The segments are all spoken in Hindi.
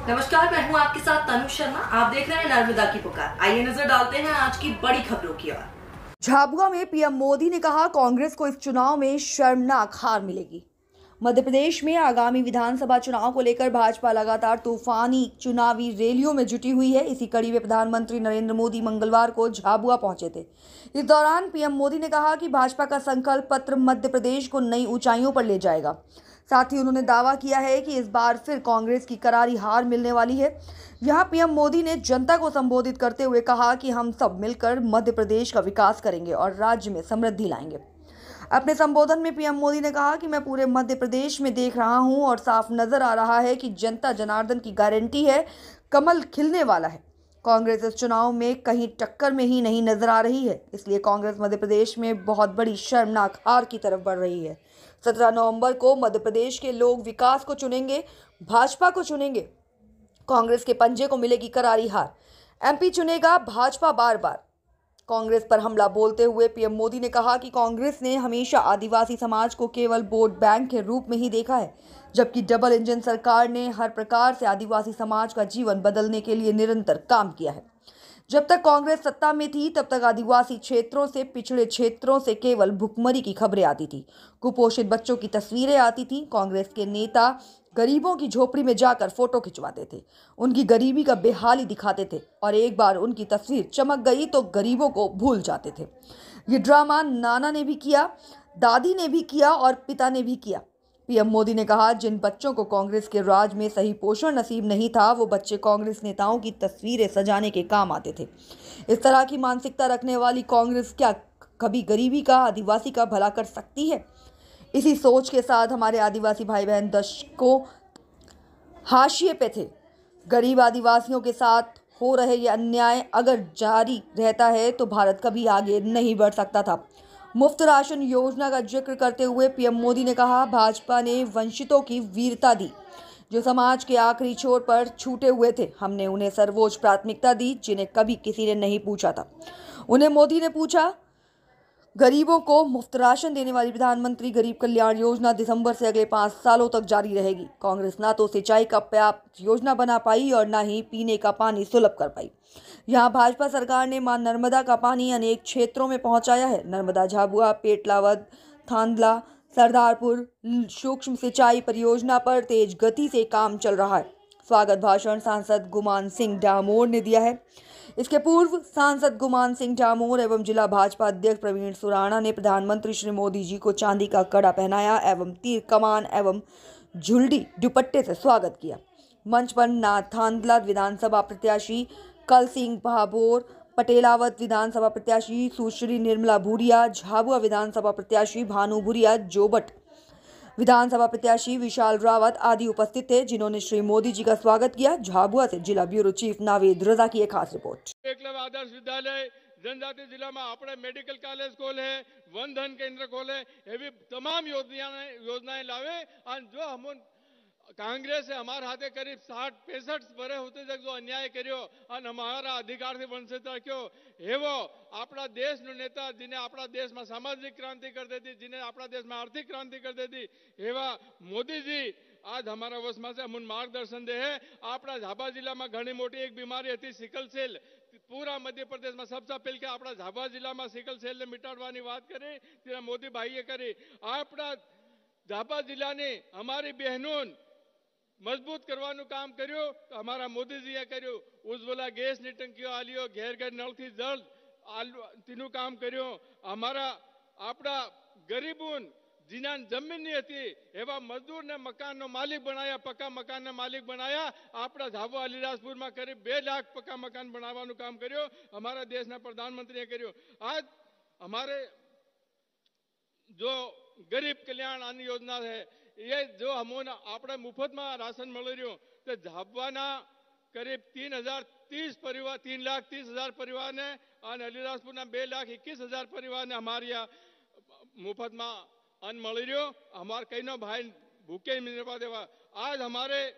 नमस्कार, मैं हूं आपके साथ तनु शर्मा। आप देख रहे हैं नर्मदा की पुकार। आइए नजर डालते हैं आज की बड़ी खबरों की ओर। झाबुआ में पीएम मोदी ने कहा कांग्रेस को इस चुनाव में शर्मनाक हार मिलेगी। मध्य प्रदेश में आगामी विधानसभा चुनाव को लेकर भाजपा लगातार तूफानी चुनावी रैलियों में जुटी हुई है। इसी कड़ी में प्रधानमंत्री नरेंद्र मोदी मंगलवार को झाबुआ पहुंचे थे। इस दौरान पीएम मोदी ने कहा कि भाजपा का संकल्प पत्र मध्य प्रदेश को नई ऊंचाइयों पर ले जाएगा। साथ ही उन्होंने दावा किया है कि इस बार फिर कांग्रेस की करारी हार मिलने वाली है। यहाँ पीएम मोदी ने जनता को संबोधित करते हुए कहा कि हम सब मिलकर मध्य प्रदेश का विकास करेंगे और राज्य में समृद्धि लाएंगे। अपने संबोधन में पीएम मोदी ने कहा कि मैं पूरे मध्य प्रदेश में देख रहा हूं और साफ नजर आ रहा है कि जनता जनार्दन की गारंटी है, कमल खिलने वाला है। कांग्रेस इस चुनाव में कहीं टक्कर में ही नहीं नजर आ रही है, इसलिए कांग्रेस मध्य प्रदेश में बहुत बड़ी शर्मनाक हार की तरफ बढ़ रही है। 17 नवंबर को मध्य प्रदेश के लोग विकास को चुनेंगे, भाजपा को चुनेंगे। कांग्रेस के पंजे को मिलेगी करारी हार। एमपी चुनेगा भाजपा बार बार। कांग्रेस पर हमला बोलते हुए पीएम मोदी ने कहा कि कांग्रेस ने हमेशा आदिवासी समाज को केवल वोट बैंक के रूप में ही देखा है, जबकि डबल इंजन सरकार ने हर प्रकार से आदिवासी समाज का जीवन बदलने के लिए निरंतर काम किया है। जब तक कांग्रेस सत्ता में थी तब तक आदिवासी क्षेत्रों से, पिछड़े क्षेत्रों से केवल भुखमरी की खबरें आती थी, कुपोषित बच्चों की तस्वीरें आती थी। कांग्रेस के नेता गरीबों की झोपड़ी में जाकर फोटो खिंचवाते थे, उनकी गरीबी का बेहाली दिखाते थे और एक बार उनकी तस्वीर चमक गई तो गरीबों को भूल जाते थे। ये ड्रामा नाना ने भी किया, दादी ने भी किया और पिता ने भी किया। पीएम मोदी ने कहा जिन बच्चों को कांग्रेस के राज में सही पोषण नसीब नहीं था, वो बच्चे कांग्रेस नेताओं की तस्वीरें सजाने के काम आते थे। इस तरह की मानसिकता रखने वाली कांग्रेस क्या कभी गरीबी का, आदिवासी का भला कर सकती है? इसी सोच के साथ हमारे आदिवासी भाई बहन दशकों हाशिए पे थे। गरीब आदिवासियों के साथ हो रहे ये अन्याय अगर जारी रहता है तो भारत कभी आगे नहीं बढ़ सकता था। मुफ्त राशन योजना का जिक्र करते हुए पीएम मोदी ने कहा भाजपा ने वंचितों की वीरता दी, जो समाज के आखिरी छोर पर छूटे हुए थे। हमने उन्हें सर्वोच्च प्राथमिकता दी, जिन्हें कभी किसी ने नहीं पूछा था। उन्हें मोदी ने पूछा। गरीबों को मुफ्त राशन देने वाली प्रधानमंत्री गरीब कल्याण योजना दिसंबर से अगले 5 सालों तक जारी रहेगी। कांग्रेस ना तो सिंचाई का पर्याप्त योजना बना पाई और ना ही पीने का पानी सुलभ कर पाई। यहाँ भाजपा सरकार ने मां नर्मदा का पानी अनेक क्षेत्रों में पहुंचाया है। नर्मदा, झाबुआ, पेटलावद, थांदला, सरदारपुर सूक्ष्म सिंचाई परियोजना पर तेज गति से काम चल रहा है। स्वागत भाषण सांसद गुमान सिंह डामोर ने दिया है। इसके पूर्व सांसद गुमान सिंह डामोर एवं जिला भाजपा अध्यक्ष प्रवीण सुराणा ने प्रधानमंत्री श्री मोदी जी को चांदी का कड़ा पहनाया एवं तीर कमान एवं झुलडी दुपट्टे से स्वागत किया। मंच पर नाथांदला विधानसभा प्रत्याशी कल सिंह भाभोर, पटेलावत विधानसभा प्रत्याशी सुश्री निर्मला भूरिया, झाबुआ विधानसभा प्रत्याशी भानु भूरिया, जोबट विधानसभा प्रत्याशी विशाल रावत आदि उपस्थित थे, जिन्होंने श्री मोदी जी का स्वागत किया। झाबुआ से जिला ब्यूरो चीफ नावेद रजा की एक खास रिपोर्ट। एकलव्य आदर्श विद्यालय जनजाति जिला में अपने मेडिकल कॉलेज खोले, वन धन केंद्र खोले, एवं तमाम योजनाएं लावे। जो हम कांग्रेस हमारे हाथे करीब 60-65 वर्ष होते तक जो अन्याय करो हमारा अधिकार से वंचित रखो, एवो अपना देश नेता जिन्हें अपना देश में सामाजिक क्रांति कर देती, जिन्हें अपना देश में आर्थिक क्रांति कर देती, एवा मोदी जी आज हमारा वश में से अमून मार्गदर्शन दे है। अपना झाबा जिला में घनी मोटी एक बीमारी थी सिकल सेल, पूरा मध्य प्रदेश में सबसे पहले के अपना झाबा जिला में सिकल सेल ने मिटाड़वानी बात करी, तेरा मोदी भाई करी। अपना झाबा जिला ने हमारी बहनों मजबूत करवानु काम करो तो हमारा मोदी जी करो। उज्ज्वला गैस नी टंकी आलियो, घर घर नल थी जल तीनों काम करो। हमारा अपना गरीबों जिन्हें जमीन नहीं थी एवं मजदूर ने मकान नो मालिक बनाया, पक्का मकान ने मालिक बनाया। अपना झाबुआ अलीराजपुर में करीब 2 लाख पक्का मकान बनावानु काम करो, हमारा देश ना प्रधानमंत्री ने करो। आज हमारे जो गरीब कल्याण अन्न योजना है, ये जो हम अपने मुफ्त में राशन मिल रही तो झाबुआना करीब 3,30,000 परिवार ने और अलीराजपुर 2,21,000 परिवार ने हमारे यहाँ मुफ्त में अन्न मिल रही। हमारे कई नो भाई भूखे मिल पा देवा। आज हमारे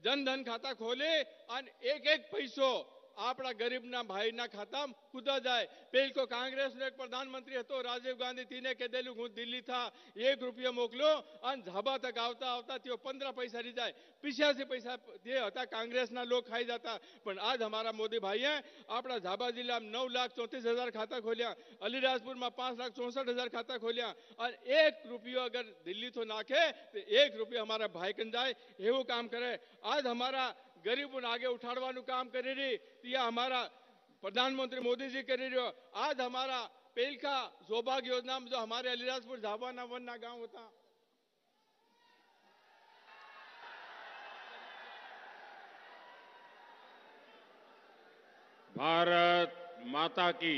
जन धन खाता खोले और एक एक पैसों આપણા ગરીબના ભાઈના ખાતામાં કૂદા જાય. પેલો કોંગ્રેસનો એક પ્રધાનમંત્રી હતો રાજીવ ગાંધી, તેને કહેલું હું દિલ્હી થા 1 રૂપિયા મોકલો અને ઝાબા તક આવતા આવતા તેઓ 15 પૈસા રહી જાય. 85 પૈસા જે હતા કોંગ્રેસના લોક ખાઈ જતા. પણ આજ हमारा मोदी भाઈએ આપણા ઝાબા જિલ્લામાં 9,34,000 ખાતા ખોલ્યા, અલીરાજપુરમાં 5,64,000 ખાતા ખોલ્યા અને 1 રૂપિયો અગર દિલ્હી તો નાખે તો 1 રૂપિયો हमारा भाई कन जाए એવું કામ કરે. આજ हमारा गरीबों आगे उठाड़वानुं काम करी रही या हमारा प्रधानमंत्री मोदी जी करी रहो. आज हमारा पेलका सौभाग्य योजना में जो हमारे अलीराजपुर झाबाना वनना गांव होता, भारत माता की,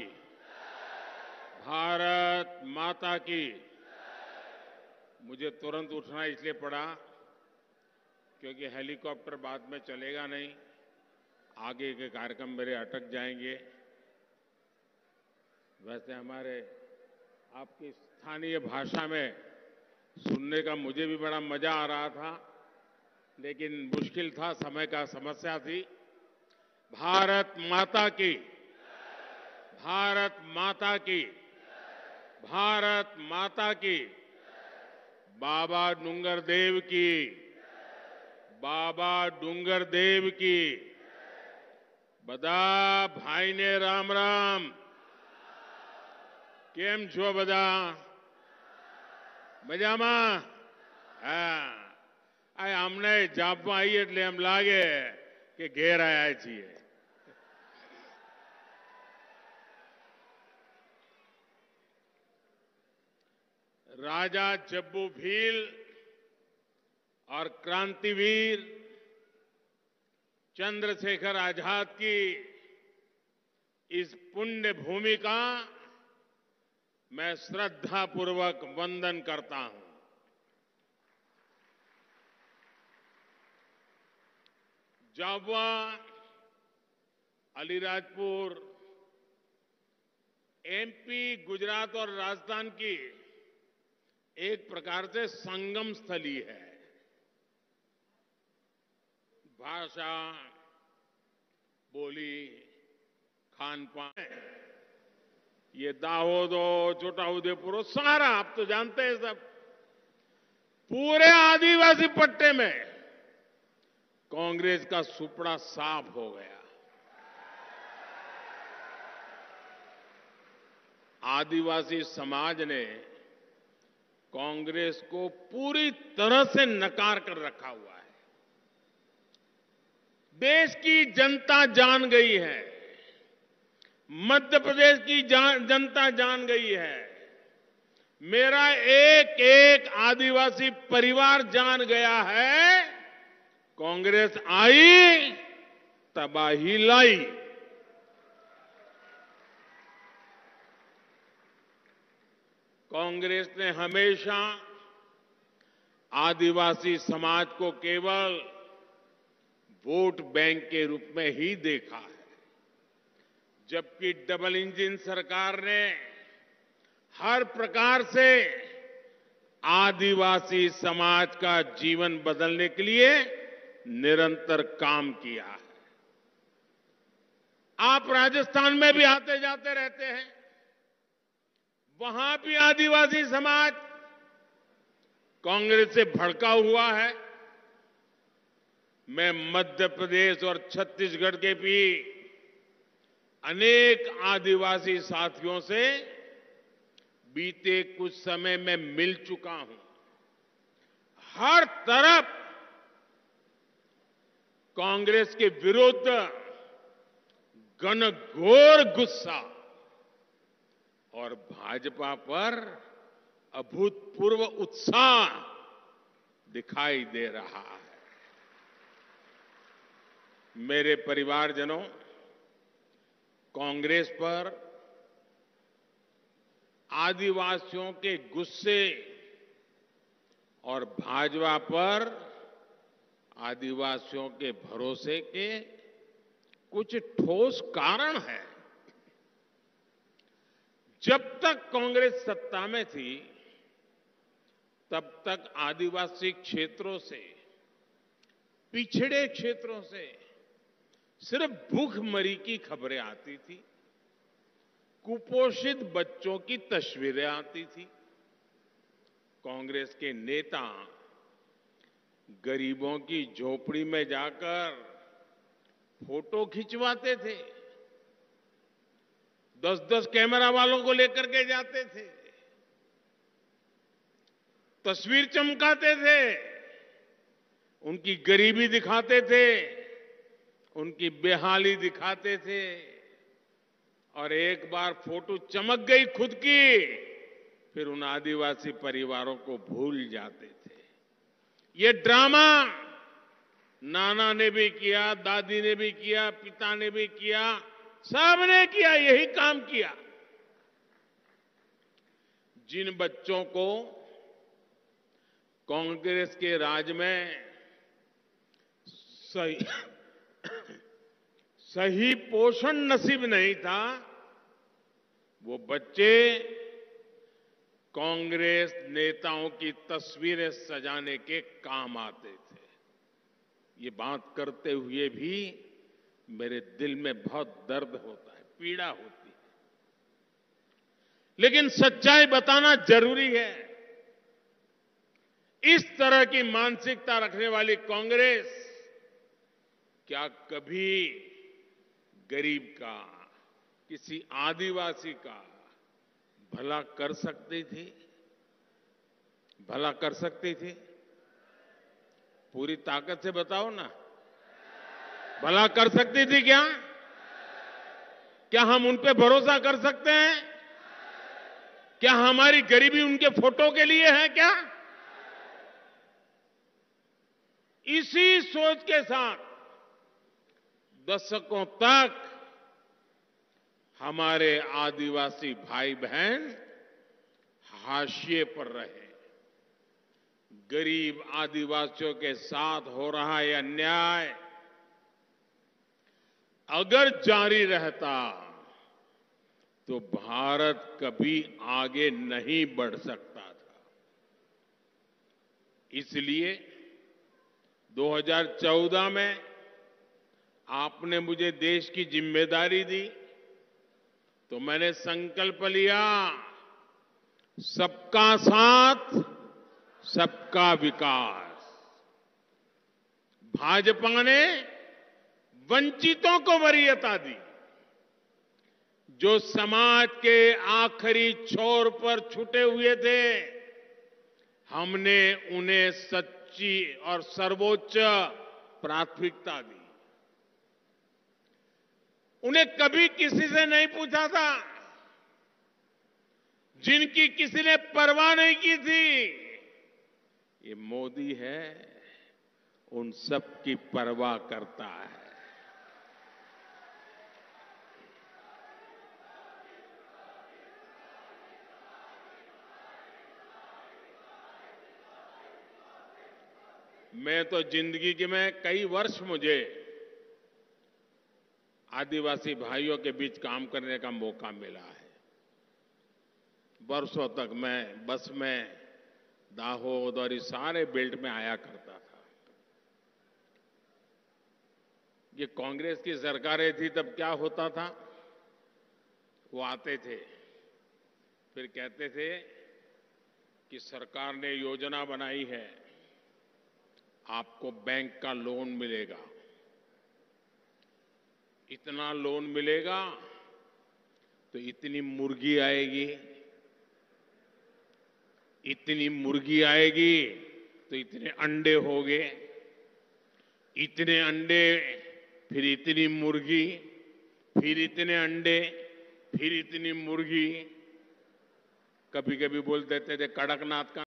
भारत माता की. मुझे तुरंत उठना इसलिए पड़ा क्योंकि हेलीकॉप्टर बाद में चलेगा नहीं, आगे के कार्यक्रम मेरे अटक जाएंगे. वैसे हमारे आपकी स्थानीय भाषा में सुनने का मुझे भी बड़ा मजा आ रहा था, लेकिन मुश्किल था, समय का समस्या थी. भारत माता की, भारत माता की, भारत माता की. बाबा डूंगर देव की, बाबा डूंगर देव की. बदा भाई ने राम राम. केम छो बदा? मजामा? हाँ. आ अमने जापमा आई એટલે એમ લાગે કે ઘેર આયા છીએ. राजा जब्बू भील और क्रांतिवीर चंद्रशेखर आजाद की इस पुण्य भूमि का मैं श्रद्धापूर्वक वंदन करता हूं. जाबुआ, अलीराजपुर एमपी, गुजरात और राजस्थान की एक प्रकार से संगम स्थली है. भाषा, बोली, खान पान, ये दाहोद हो, छोटाउदेपुर, सारा आप तो जानते हैं सब. पूरे आदिवासी पट्टे में कांग्रेस का सुपड़ा साफ हो गया. आदिवासी समाज ने कांग्रेस को पूरी तरह से नकार कर रखा हुआ है. देश की जनता जान गई है, मध्य प्रदेश की जनता जान गई है, मेरा एक एक आदिवासी परिवार जान गया है. कांग्रेस आई, तबाही लाई. कांग्रेस ने हमेशा आदिवासी समाज को केवल वोट बैंक के रूप में ही देखा है, जबकि डबल इंजन सरकार ने हर प्रकार से आदिवासी समाज का जीवन बदलने के लिए निरंतर काम किया है. आप राजस्थान में भी आते जाते रहते हैं, वहां भी आदिवासी समाज कांग्रेस से भड़का हुआ है. मैं मध्य प्रदेश और छत्तीसगढ़ के भी अनेक आदिवासी साथियों से बीते कुछ समय में मिल चुका हूं. हर तरफ कांग्रेस के विरुद्ध घनघोर गुस्सा और भाजपा पर अभूतपूर्व उत्साह दिखाई दे रहा है. मेरे परिवारजनों, कांग्रेस पर आदिवासियों के गुस्से और भाजपा पर आदिवासियों के भरोसे के कुछ ठोस कारण हैं. जब तक कांग्रेस सत्ता में थी, तब तक आदिवासी क्षेत्रों से, पिछड़े क्षेत्रों से सिर्फ भूखमरी की खबरें आती थी, कुपोषित बच्चों की तस्वीरें आती थी। कांग्रेस के नेता गरीबों की झोपड़ी में जाकर फोटो खिंचवाते थे, 10-10 कैमरा वालों को लेकर के जाते थे, तस्वीर चमकाते थे, उनकी गरीबी दिखाते थे, उनकी बेहाली दिखाते थे, और एक बार फोटो चमक गई खुद की, फिर उन आदिवासी परिवारों को भूल जाते थे। ये ड्रामा नाना ने भी किया, दादी ने भी किया, पिता ने भी किया, सबने किया, यही काम किया। जिन बच्चों को कांग्रेस के राज में सही पोषण नसीब नहीं था, वो बच्चे कांग्रेस नेताओं की तस्वीरें सजाने के काम आते थे। ये बात करते हुए भी मेरे दिल में बहुत दर्द होता है, पीड़ा होती है, लेकिन सच्चाई बताना जरूरी है। इस तरह की मानसिकता रखने वाली कांग्रेस क्या कभी गरीब का, किसी आदिवासी का भला कर सकती थी? भला कर सकती थी? पूरी ताकत से बताओ ना, भला कर सकती थी क्या? क्या हम उन पे भरोसा कर सकते हैं? क्या हमारी गरीबी उनके फोटो के लिए है क्या? इसी सोच के साथ दशकों तक हमारे आदिवासी भाई बहन हाशिए पर रहे। गरीब आदिवासियों के साथ हो रहा यह अन्याय अगर जारी रहता तो भारत कभी आगे नहीं बढ़ सकता था। इसलिए 2014 में आपने मुझे देश की जिम्मेदारी दी तो मैंने संकल्प लिया, सबका साथ, सबका विकास। भाजपा ने वंचितों को वरीयता दी, जो समाज के आखिरी छोर पर छूटे हुए थे, हमने उन्हें सच्ची और सर्वोच्च प्राथमिकता दी। उन्हें कभी किसी से नहीं पूछा था, जिनकी किसी ने परवाह नहीं की थी। ये मोदी है, उन सब की परवाह करता है। मैं तो जिंदगी के में कई वर्ष मुझे आदिवासी भाइयों के बीच काम करने का मौका मिला है। वर्षों तक मैं बस में दाहोद और इस सारे बेल्ट में आया करता था। ये कांग्रेस की सरकारें थी तब क्या होता था, वो आते थे, फिर कहते थे कि सरकार ने योजना बनाई है, आपको बैंक का लोन मिलेगा, इतना लोन मिलेगा तो इतनी मुर्गी आएगी, इतनी मुर्गी आएगी तो इतने अंडे होंगे, इतने अंडे, फिर इतनी मुर्गी, फिर इतने अंडे, फिर इतनी मुर्गी। कभी कभी बोल देते थे कड़कनाथ का